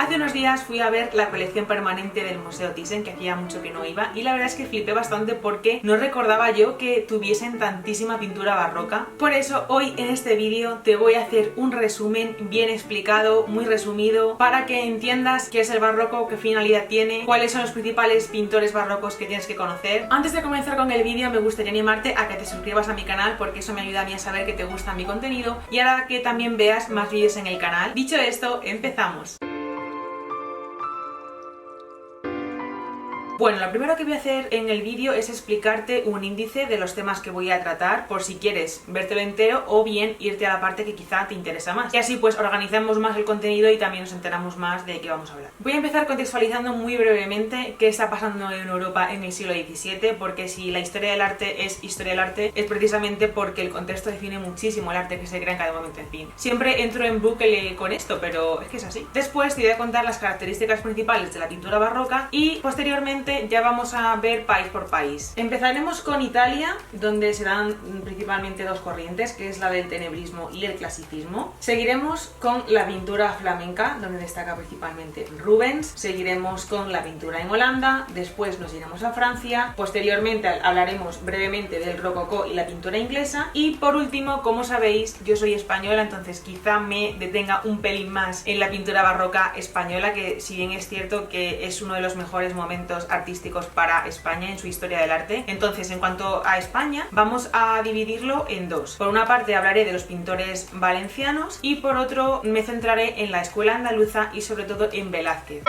Hace unos días fui a ver la colección permanente del Museo Thyssen, que hacía mucho que no iba, y la verdad es que flipé bastante porque no recordaba yo que tuviesen tantísima pintura barroca. Por eso hoy en este vídeo te voy a hacer un resumen bien explicado, muy resumido, para que entiendas qué es el barroco, qué finalidad tiene, cuáles son los principales pintores barrocos que tienes que conocer. Antes de comenzar con el vídeo me gustaría animarte a que te suscribas a mi canal porque eso me ayuda a mí a saber que te gusta mi contenido y hará que también veas más vídeos en el canal. Dicho esto, empezamos. Bueno, lo primero que voy a hacer en el vídeo es explicarte un índice de los temas que voy a tratar por si quieres vértelo entero o bien irte a la parte que quizá te interesa más. Y así pues organizamos más el contenido y también nos enteramos más de qué vamos a hablar. Voy a empezar contextualizando muy brevemente qué está pasando en Europa en el siglo XVII, porque si la historia del arte es historia del arte es precisamente porque el contexto define muchísimo el arte que se crea en cada momento. En fin, siempre entro en bucle con esto, pero es que es así. Después te voy a contar las características principales de la pintura barroca y posteriormente ya vamos a ver país por país. Empezaremos con Italia, donde se dan principalmente dos corrientes, que es la del tenebrismo y el clasicismo. Seguiremos con la pintura flamenca, donde destaca principalmente Rubens. Seguiremos con la pintura en Holanda, después nos iremos a Francia, posteriormente hablaremos brevemente del rococó y la pintura inglesa y por último, como sabéis, yo soy española, entonces quizá me detenga un pelín más en la pintura barroca española, que si bien es cierto que es uno de los mejores momentos artísticos para España en su historia del arte. Entonces, en cuanto a España, vamos a dividirlo en dos. Por una parte hablaré de los pintores valencianos y por otro me centraré en la escuela andaluza y sobre todo en Velázquez.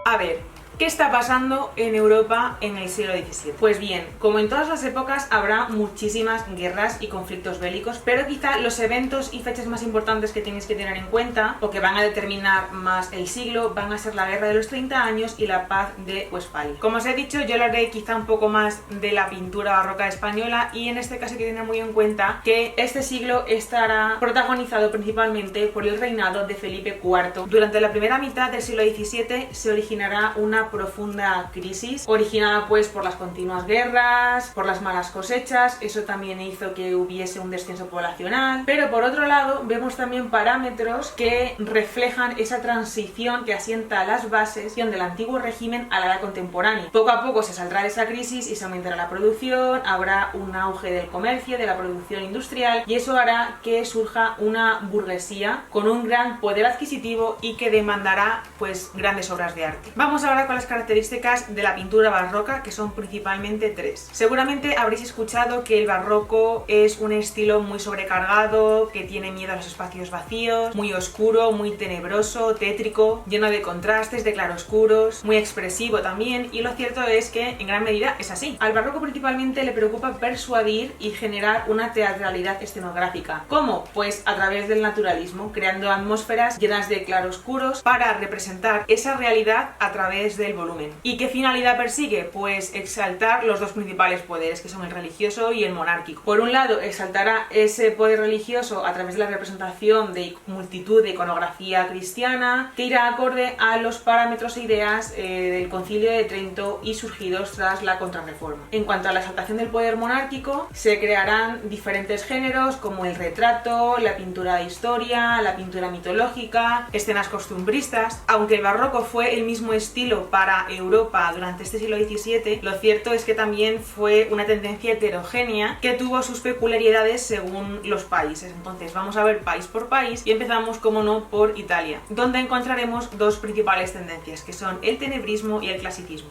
A ver, ¿qué está pasando en Europa en el siglo XVII? Pues bien, como en todas las épocas habrá muchísimas guerras y conflictos bélicos, pero quizá los eventos y fechas más importantes que tienes que tener en cuenta o que van a determinar más el siglo van a ser la Guerra de los 30 años y la Paz de Westfalia. Como os he dicho, yo hablaré quizá un poco más de la pintura barroca española y en este caso hay que tener muy en cuenta que este siglo estará protagonizado principalmente por el reinado de Felipe IV. Durante la primera mitad del siglo XVII se originará una profunda crisis originada pues por las continuas guerras, por las malas cosechas. Eso también hizo que hubiese un descenso poblacional, pero por otro lado vemos también parámetros que reflejan esa transición que asienta las bases del antiguo régimen a la edad contemporánea. Poco a poco se saldrá de esa crisis y se aumentará la producción, habrá un auge del comercio, de la producción industrial y eso hará que surja una burguesía con un gran poder adquisitivo y que demandará pues grandes obras de arte. Vamos ahora con las características de la pintura barroca, que son principalmente tres. Seguramente habréis escuchado que el barroco es un estilo muy sobrecargado, que tiene miedo a los espacios vacíos, muy oscuro, muy tenebroso, tétrico, lleno de contrastes, de claroscuros, muy expresivo también, y lo cierto es que en gran medida es así. Al barroco principalmente le preocupa persuadir y generar una teatralidad escenográfica. ¿Cómo? Pues a través del naturalismo, creando atmósferas llenas de claroscuros para representar esa realidad a través del volumen. ¿Y qué finalidad persigue? Pues exaltar los dos principales poderes, que son el religioso y el monárquico. Por un lado, exaltará ese poder religioso a través de la representación de multitud de iconografía cristiana, que irá acorde a los parámetros e ideas del Concilio de Trento y surgidos tras la Contrarreforma. En cuanto a la exaltación del poder monárquico, se crearán diferentes géneros como el retrato, la pintura de historia, la pintura mitológica, escenas costumbristas. Aunque el barroco fue el mismo estilo para Europa durante este siglo XVII, lo cierto es que también fue una tendencia heterogénea que tuvo sus peculiaridades según los países. Entonces vamos a ver país por país y empezamos, como no, por Italia, donde encontraremos dos principales tendencias, que son el tenebrismo y el clasicismo.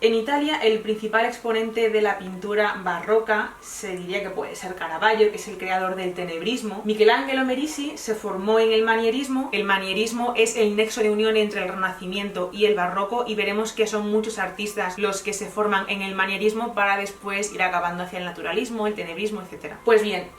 En Italia, el principal exponente de la pintura barroca se diría que puede ser Caravaggio, que es el creador del tenebrismo. Michelangelo Merisi se formó en el manierismo. El manierismo es el nexo de unión entre el Renacimiento y el barroco y veremos que son muchos artistas los que se forman en el manierismo para después ir acabando hacia el naturalismo, el tenebrismo, etc. Pues bien,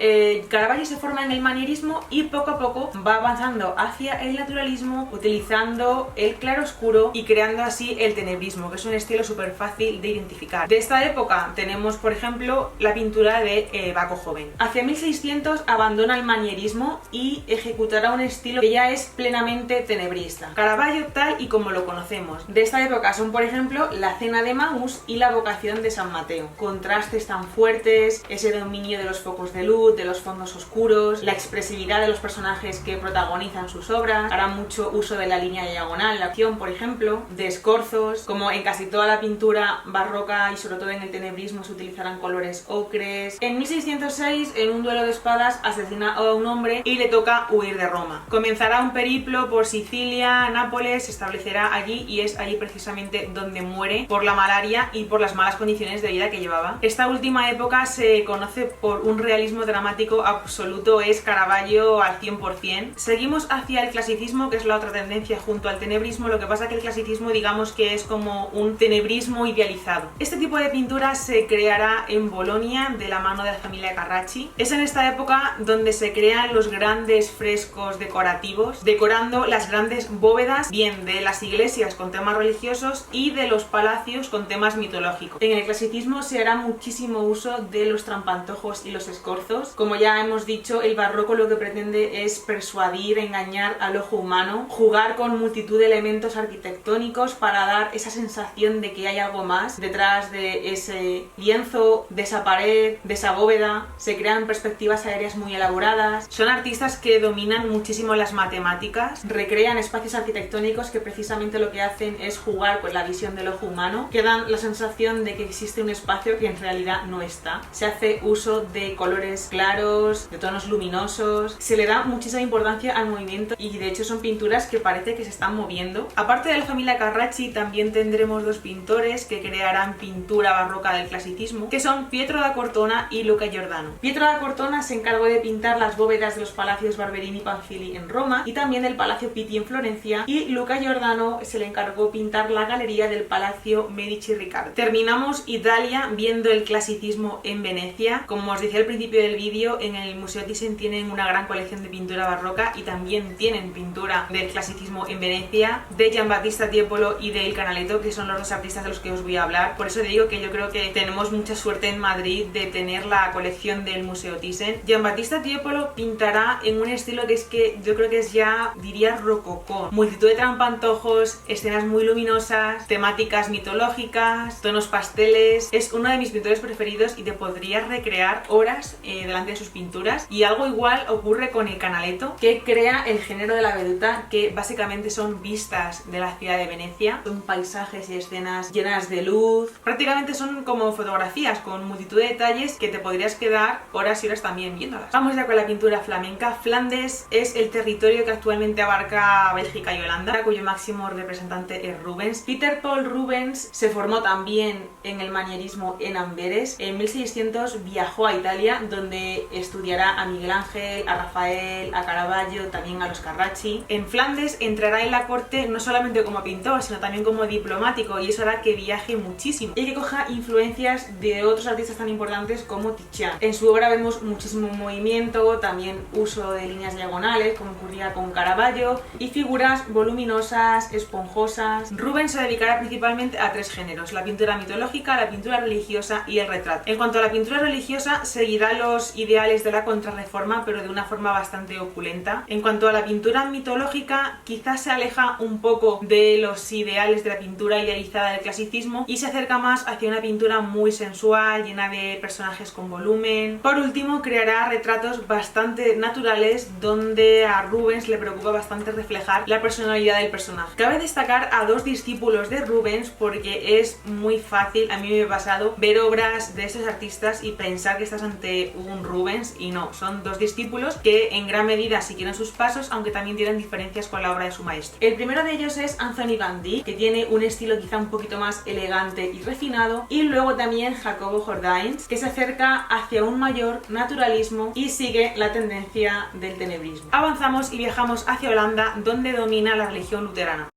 Caravaggio se forma en el manierismo y poco a poco va avanzando hacia el naturalismo utilizando el claroscuro y creando así el tenebrismo, que es un estilo súper fácil de identificar. De esta época tenemos, por ejemplo, la pintura de Baco Joven. Hacia 1600 abandona el manierismo y ejecutará un estilo que ya es plenamente tenebrista. Caravaggio tal y como lo conocemos. De esta época son, por ejemplo, la Cena de Maús y la Vocación de San Mateo. Contrastes tan fuertes, ese dominio de los focos de luz, de los fondos oscuros, la expresividad de los personajes que protagonizan sus obras. Hará mucho uso de la línea diagonal, la acción, por ejemplo, de escorzos. Como en casi toda la pintura barroca y sobre todo en el tenebrismo se utilizarán colores ocres. En 1606, en un duelo de espadas, asesina a un hombre y le toca huir de Roma. Comenzará un periplo por Sicilia, Nápoles, se establecerá allí y es allí precisamente donde muere por la malaria y por las malas condiciones de vida que llevaba. Esta última época se conoce por un realismo dramático absoluto, es Caravaggio al 100%. Seguimos hacia el clasicismo, que es la otra tendencia junto al tenebrismo, lo que pasa que el clasicismo digamos que es como un tenebrismo idealizado. Este tipo de pintura se creará en Bolonia de la mano de la familia Carracci. Es en esta época donde se crean los grandes frescos decorativos, decorando las grandes bóvedas bien de las iglesias con temas religiosos y de los palacios con temas mitológicos. En el clasicismo se hará muchísimo uso de los trampantojos y los escorzos. Como ya hemos dicho, el barroco lo que pretende es persuadir, engañar al ojo humano, jugar con multitud de elementos arquitectónicos para dar esa sensación de que hay algo más detrás de ese lienzo, de esa pared, de esa bóveda. Se crean perspectivas aéreas muy elaboradas. Son artistas que dominan muchísimo las matemáticas, recrean espacios arquitectónicos que precisamente lo que hacen es jugar con la visión del ojo humano, que dan la sensación de que existe un espacio que en realidad no está. Se hace uso de colores claros, de tonos luminosos, se le da muchísima importancia al movimiento y de hecho son pinturas que parece que se están moviendo. Aparte de la familia Carracci, también tendremos dos pintores que crearán pintura barroca del clasicismo, que son Pietro da Cortona y Luca Giordano. Pietro da Cortona se encargó de pintar las bóvedas de los palacios Barberini y Panfili en Roma y también del Palacio Pitti en Florencia, y Luca Giordano se le encargó pintar la galería del Palacio Medici Riccardo. Terminamos Italia viendo el clasicismo en Venecia. Como os decía al principio del vídeo, en el Museo Thyssen tienen una gran colección de pintura barroca y también tienen pintura del clasicismo en Venecia, de Giambattista Tiepolo y de Il Canaletto, que son los dos artistas de los que os voy a hablar. Por eso digo que yo creo que tenemos mucha suerte en Madrid de tener la colección del Museo Thyssen. Giambattista Tiepolo pintará en un estilo que es que yo creo que es ya, diría, rococó. Multitud de trampantojos, escenas muy luminosas, temáticas mitológicas, tonos pasteles. Es uno de mis pintores preferidos y te podrías recrear horas delante de sus pinturas. Y algo igual ocurre con Il Canaletto, que crea el género de la veduta, que básicamente son vistas de la ciudad de Venecia. Son paisajes y escenas llenas de luz. Prácticamente son como fotografías con multitud de detalles que te podrías quedar horas y horas también viéndolas. Vamos ya con la pintura flamenca. Flandes es el territorio que actualmente abarca Bélgica y Holanda, cuyo máximo representante es Rubens. Peter Paul Rubens se formó también en el manierismo en Amberes. En 1600 viajó a Italia, donde estudiará a Miguel Ángel, a Rafael, a Caravaggio, también a los Carracci. En Flandes entrará en la corte no solamente como pintor, sino también como diplomático, y eso hará que viaje muchísimo y que coja influencias de otros artistas tan importantes como Titian. En su obra vemos muchísimo movimiento, también uso de líneas diagonales, como ocurría con Caravaggio, y figuras voluminosas, esponjosas. Rubens se dedicará principalmente a tres géneros: la pintura mitológica, la pintura religiosa y el retrato. En cuanto a la pintura religiosa, seguirá los ideales de la Contrarreforma, pero de una forma bastante opulenta. En cuanto a la pintura mitológica, quizás se aleja un poco de los ideales de la pintura idealizada del clasicismo y se acerca más hacia una pintura muy sensual, llena de personajes con volumen. Por último, creará retratos bastante naturales, donde a Rubens le preocupa bastante reflejar la personalidad del personaje. Cabe destacar a dos discípulos de Rubens porque es muy fácil, a mí me ha pasado, ver obras de estos artistas y pensar que estás ante un Rubens, y no, son dos discípulos que en gran medida siguieron sus pasos, aunque también tienen diferencias con la obra de su maestro. El primero de ellos es Anthony van Dyck, que tiene un estilo quizá un poquito más elegante y refinado, y luego también Jacobo Jordaens, que se acerca hacia un mayor naturalismo y sigue la tendencia del tenebrismo. Avanzamos y viajamos hacia Holanda, donde domina la religión luterana.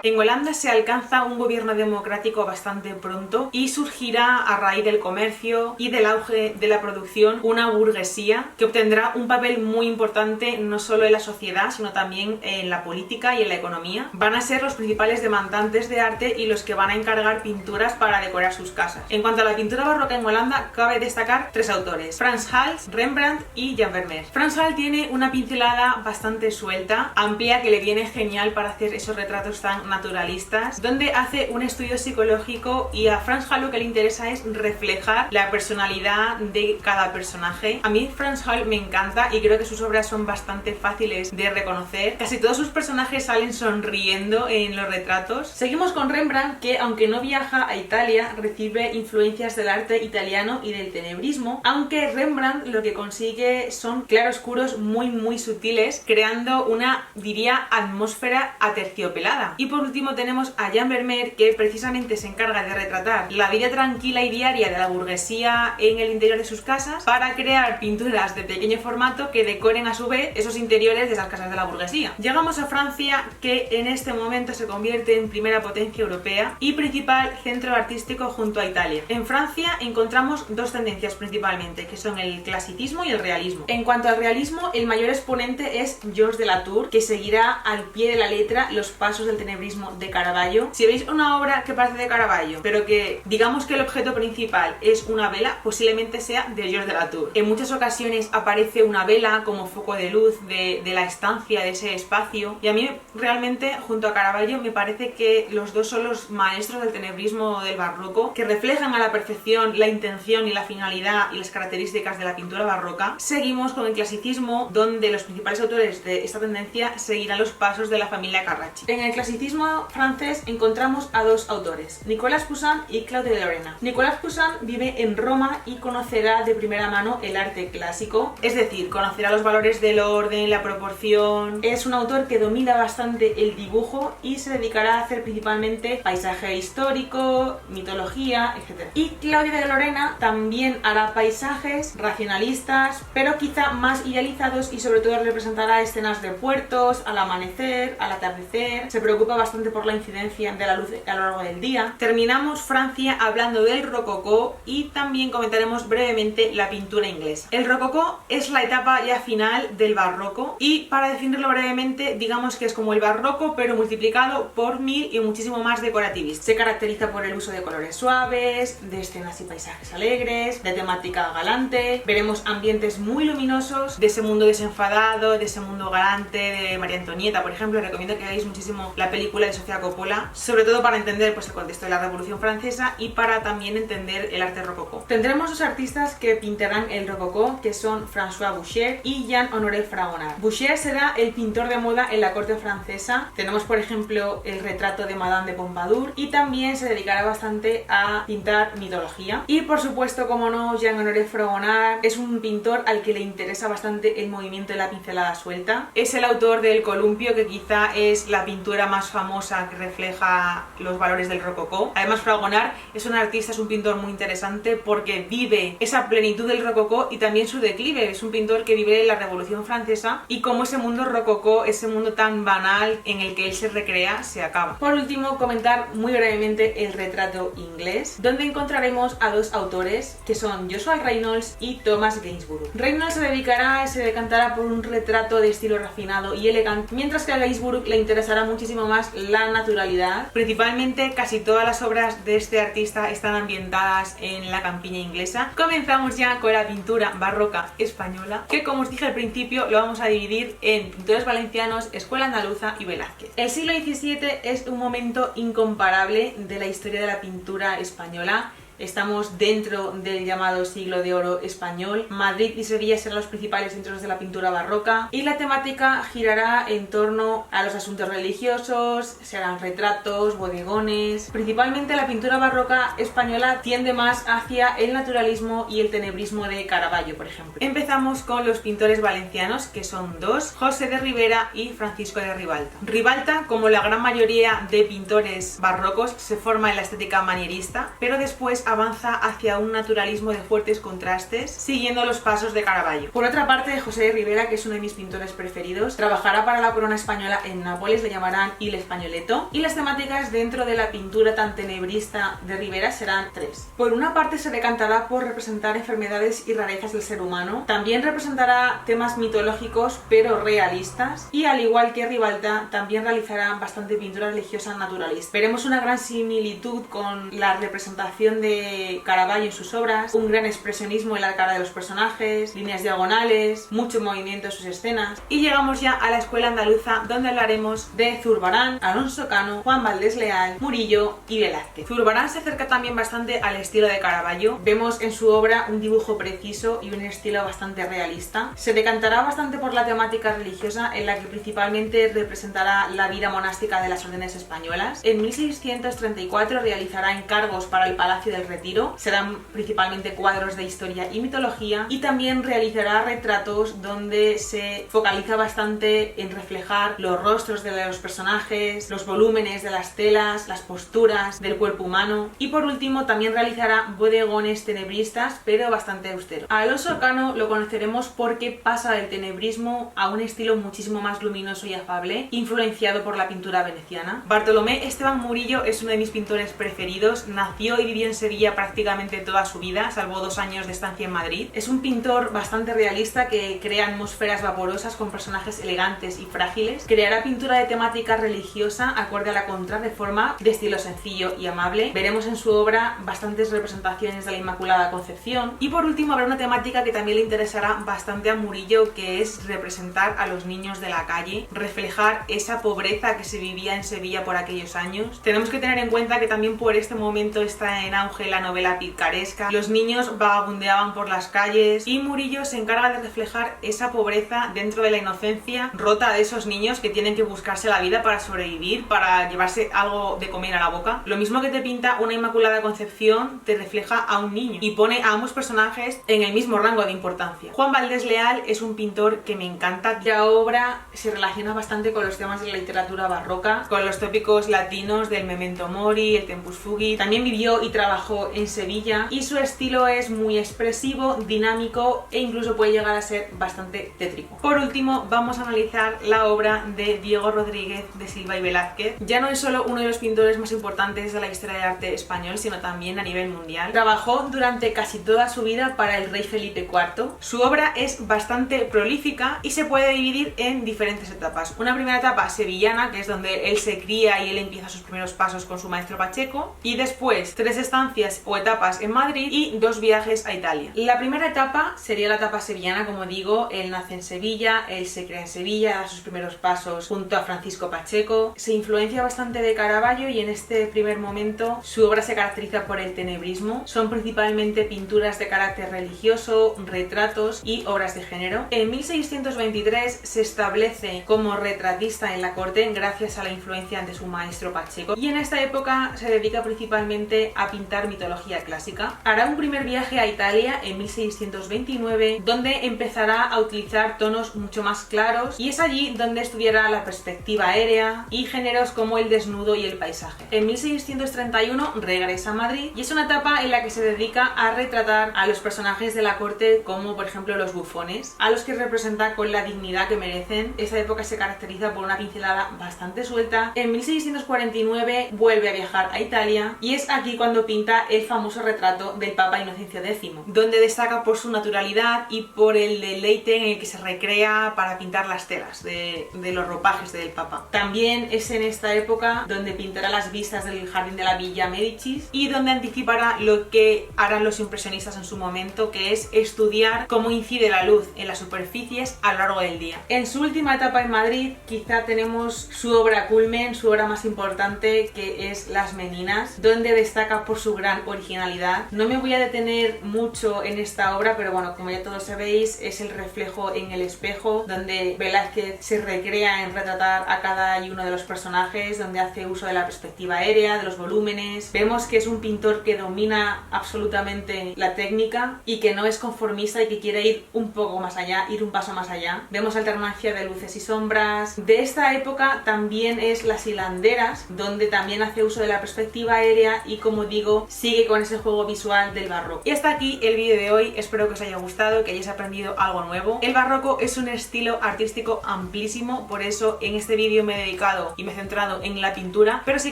En Holanda se alcanza un gobierno democrático bastante pronto y surgirá a raíz del comercio y del auge de la producción una burguesía que obtendrá un papel muy importante no solo en la sociedad sino también en la política y en la economía. Van a ser los principales demandantes de arte y los que van a encargar pinturas para decorar sus casas. En cuanto a la pintura barroca en Holanda, cabe destacar 3 autores: Frans Hals, Rembrandt y Jan Vermeer. Frans Hals tiene una pincelada bastante suelta, amplia, que le viene genial para hacer esos retratos tan naturalistas, donde hace un estudio psicológico, y a Frans Hals lo que le interesa es reflejar la personalidad de cada personaje. A mí Frans Hals me encanta y creo que sus obras son bastante fáciles de reconocer. Casi todos sus personajes salen sonriendo en los retratos. Seguimos con Rembrandt, que aunque no viaja a Italia, recibe influencias del arte italiano y del tenebrismo, aunque Rembrandt lo que consigue son claroscuros muy sutiles, creando una, diría, atmósfera aterciopelada. Y por último tenemos a Jan Vermeer, que precisamente se encarga de retratar la vida tranquila y diaria de la burguesía en el interior de sus casas, para crear pinturas de pequeño formato que decoren a su vez esos interiores de esas casas de la burguesía. Llegamos a Francia, que en este momento se convierte en primera potencia europea y principal centro artístico junto a Italia. En Francia encontramos dos tendencias principalmente, que son el clasicismo y el realismo. En cuanto al realismo, el mayor exponente es Georges de Latour, que seguirá al pie de la letra los pasos del tenebrismo de Caravaggio. Si veis una obra que parece de Caravaggio, pero que digamos que el objeto principal es una vela, posiblemente sea de Georges de Latour. En muchas ocasiones aparece una vela como foco de luz de la estancia, de ese espacio, y a mí realmente, junto a Caravaggio, me parece que los dos son los maestros del tenebrismo del barroco, que reflejan a la perfección la intención y la finalidad y las características de la pintura barroca. Seguimos con el clasicismo, donde los principales autores de esta tendencia seguirán los pasos de la familia Carracci. En el clasicismo francés encontramos a dos autores, Nicolas Poussin y Claude de Lorena. Nicolas Poussin vive en Roma y conocerá de primera mano el arte clásico, es decir, conocerá los valores del orden, la proporción. Es un autor que domina bastante el dibujo y se dedicará a hacer principalmente paisaje histórico, mitología, etc. Y Claudia de Lorena también hará paisajes racionalistas, pero quizá más idealizados, y sobre todo representará escenas de puertos, al amanecer, al atardecer. Se preocupa bastante por la incidencia de la luz a lo largo del día. Terminamos Francia hablando del rococó y también comentaremos brevemente la pintura inglesa. El rococó es la etapa ya final del barroco, y para definirlo brevemente, digamos que es como el barroco pero multiplicado por 1000 y muchísimo más decorativista. Se caracteriza por el uso de colores suaves, de escenas y paisajes alegres, de temática galante. Veremos ambientes muy luminosos de ese mundo desenfadado, de ese mundo galante de María Antonieta, por ejemplo. Os recomiendo que veáis muchísimo la película de Sofía Coppola, sobre todo para entender pues el contexto de la Revolución Francesa y para también entender el arte rococó. Tendremos dos artistas que pintarán el rococó, que son François Boucher y Jean-Honoré Fragonard. Boucher será el pintor de moda en la corte francesa. Tenemos por ejemplo el retrato de Madame de Pompadour, y también se dedicará bastante a pintar mitología. Y por supuesto, como no, Jean-Honoré Fragonard es un pintor al que le interesa bastante el movimiento de la pincelada suelta. Es el autor del columpio, que quizá es la pintura más famosa que refleja los valores del rococó. Además, Fragonard es un artista, es un pintor muy interesante porque vive esa plenitud del rococó y también su declive. Es un pintor que vive la Revolución Francesa y cómo ese mundo rococó, ese mundo tan banal en el que él se recrea, se acaba. Por último, comentar muy brevemente el retrato inglés, donde encontraremos a dos autores, que son Joshua Reynolds y Thomas Gainsborough. Reynolds se decantará por un retrato de estilo refinado y elegante, mientras que a Gainsborough le interesará muchísimo más la naturalidad. Principalmente, casi todas las obras de este artista están ambientadas en la campiña inglesa. Comenzamos ya con la pintura barroca española, que como os dije al principio lo vamos a dividir en pintores valencianos, escuela andaluza y Velázquez. El siglo XVII es un momento incomparable de la historia de la pintura española. Estamos dentro del llamado siglo de oro español. Madrid y Sevilla serán los principales centros de la pintura barroca, y la temática girará en torno a los asuntos religiosos, serán retratos, bodegones. Principalmente la pintura barroca española tiende más hacia el naturalismo y el tenebrismo de Caravaggio, por ejemplo. Empezamos con los pintores valencianos, que son dos, José de Ribera y Francisco de Ribalta. Ribalta, como la gran mayoría de pintores barrocos, se forma en la estética manierista, pero después pues avanza hacia un naturalismo de fuertes contrastes, siguiendo los pasos de Caravaggio. Por otra parte, José de Ribera, que es uno de mis pintores preferidos, trabajará para la corona española en Nápoles, le llamarán Il Spagnoletto, y las temáticas dentro de la pintura tan tenebrista de Ribera serán tres. Por una parte se decantará por representar enfermedades y rarezas del ser humano, también representará temas mitológicos pero realistas, y al igual que Ribalta también realizará bastante pintura religiosa naturalista. Veremos una gran similitud con la representación de Caravaggio en sus obras, un gran expresionismo en la cara de los personajes, líneas diagonales, mucho movimiento en sus escenas, y llegamos ya a la escuela andaluza, donde hablaremos de Zurbarán, Alonso Cano, Juan Valdés Leal, Murillo y Velázquez. Zurbarán se acerca también bastante al estilo de Caravaggio. Vemos en su obra un dibujo preciso y un estilo bastante realista. Se decantará bastante por la temática religiosa, en la que principalmente representará la vida monástica de las órdenes españolas. En 1634 realizará encargos para el Palacio del Retiro, serán principalmente cuadros de historia y mitología, y también realizará retratos donde se focaliza bastante en reflejar los rostros de los personajes, los volúmenes de las telas, las posturas del cuerpo humano, y por último también realizará bodegones tenebristas pero bastante austeros. A Alonso Cano lo conoceremos porque pasa del tenebrismo a un estilo muchísimo más luminoso y afable, influenciado por la pintura veneciana. Bartolomé Esteban Murillo es uno de mis pintores preferidos, nació y vivió en Sevilla prácticamente toda su vida, salvo 2 años de estancia en Madrid. Es un pintor bastante realista que crea atmósferas vaporosas con personajes elegantes y frágiles. Creará pintura de temática religiosa acorde a la Contrarreforma, de estilo sencillo y amable. Veremos en su obra bastantes representaciones de la Inmaculada Concepción, y por último habrá una temática que también le interesará bastante a Murillo, que es representar a los niños de la calle, reflejar esa pobreza que se vivía en Sevilla por aquellos años. Tenemos que tener en cuenta que también por este momento está en auge la novela picaresca, los niños vagabundeaban por las calles, y Murillo se encarga de reflejar esa pobreza dentro de la inocencia rota de esos niños que tienen que buscarse la vida para sobrevivir, para llevarse algo de comer a la boca. Lo mismo que te pinta una Inmaculada Concepción, te refleja a un niño y pone a ambos personajes en el mismo rango de importancia. Juan Valdés Leal es un pintor que me encanta. La obra se relaciona bastante con los temas de la literatura barroca, con los tópicos latinos del Memento Mori, el Tempus Fugit. También vivió y trabajó en Sevilla, y su estilo es muy expresivo, dinámico e incluso puede llegar a ser bastante tétrico. Por último, vamos a analizar la obra de Diego Rodríguez de Silva y Velázquez. Ya no es solo uno de los pintores más importantes de la historia del arte español, sino también a nivel mundial. Trabajó durante casi toda su vida para el rey Felipe IV. Su obra es bastante prolífica y se puede dividir en diferentes etapas. Una primera etapa sevillana, que es donde él se cría y él empieza sus primeros pasos con su maestro Pacheco, y después 3 estancias o etapas en Madrid y 2 viajes a Italia. La primera etapa sería la etapa sevillana, como digo. Él nace en Sevilla, él se crea en Sevilla, da sus primeros pasos junto a Francisco Pacheco, se influencia bastante de Caravaggio, y en este primer momento su obra se caracteriza por el tenebrismo. Son principalmente pinturas de carácter religioso, retratos y obras de género. En 1623 se establece como retratista en la corte gracias a la influencia de su maestro Pacheco, y en esta época se dedica principalmente a pintar mitología clásica. Hará un primer viaje a Italia en 1629, donde empezará a utilizar tonos mucho más claros, y es allí donde estudiará la perspectiva aérea y géneros como el desnudo y el paisaje. En 1631 regresa a Madrid, y es una etapa en la que se dedica a retratar a los personajes de la corte, como por ejemplo los bufones, a los que representa con la dignidad que merecen. Esta época se caracteriza por una pincelada bastante suelta. En 1649 vuelve a viajar a Italia, y es aquí cuando pinta el famoso retrato del Papa Inocencio X, donde destaca por su naturalidad y por el deleite en el que se recrea para pintar las telas de los ropajes del Papa. También es en esta época donde pintará las vistas del jardín de la Villa Médicis, y donde anticipará lo que harán los impresionistas en su momento, que es estudiar cómo incide la luz en las superficies a lo largo del día. En su última etapa en Madrid quizá tenemos su obra culmen, su obra más importante, que es Las Meninas, donde destaca por su gran originalidad. No me voy a detener mucho en esta obra, pero bueno, como ya todos sabéis, es el reflejo en el espejo, donde Velázquez se recrea en retratar a cada uno de los personajes, donde hace uso de la perspectiva aérea, de los volúmenes. Vemos que es un pintor que domina absolutamente la técnica y que no es conformista y que quiere ir un poco más allá, ir un paso más allá. Vemos alternancia de luces y sombras. De esta época también es Las Hilanderas, donde también hace uso de la perspectiva aérea y, como digo, sigue con ese juego visual del barroco. Y hasta aquí el vídeo de hoy, espero que os haya gustado, que hayáis aprendido algo nuevo. El barroco es un estilo artístico amplísimo, por eso en este vídeo me he dedicado y me he centrado en la pintura, pero si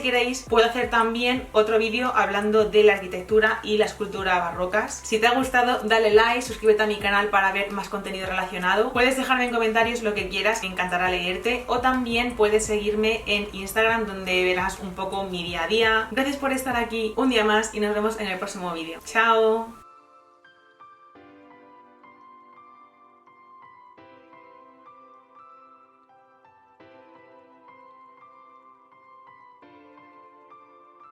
queréis puedo hacer también otro vídeo hablando de la arquitectura y la escultura barrocas. Si te ha gustado, dale like, suscríbete a mi canal para ver más contenido relacionado. Puedes dejarme en comentarios lo que quieras, me encantará leerte, o también puedes seguirme en Instagram, donde verás un poco mi día a día. Gracias por estar aquí un día más y nos vemos en el próximo vídeo. ¡Chao!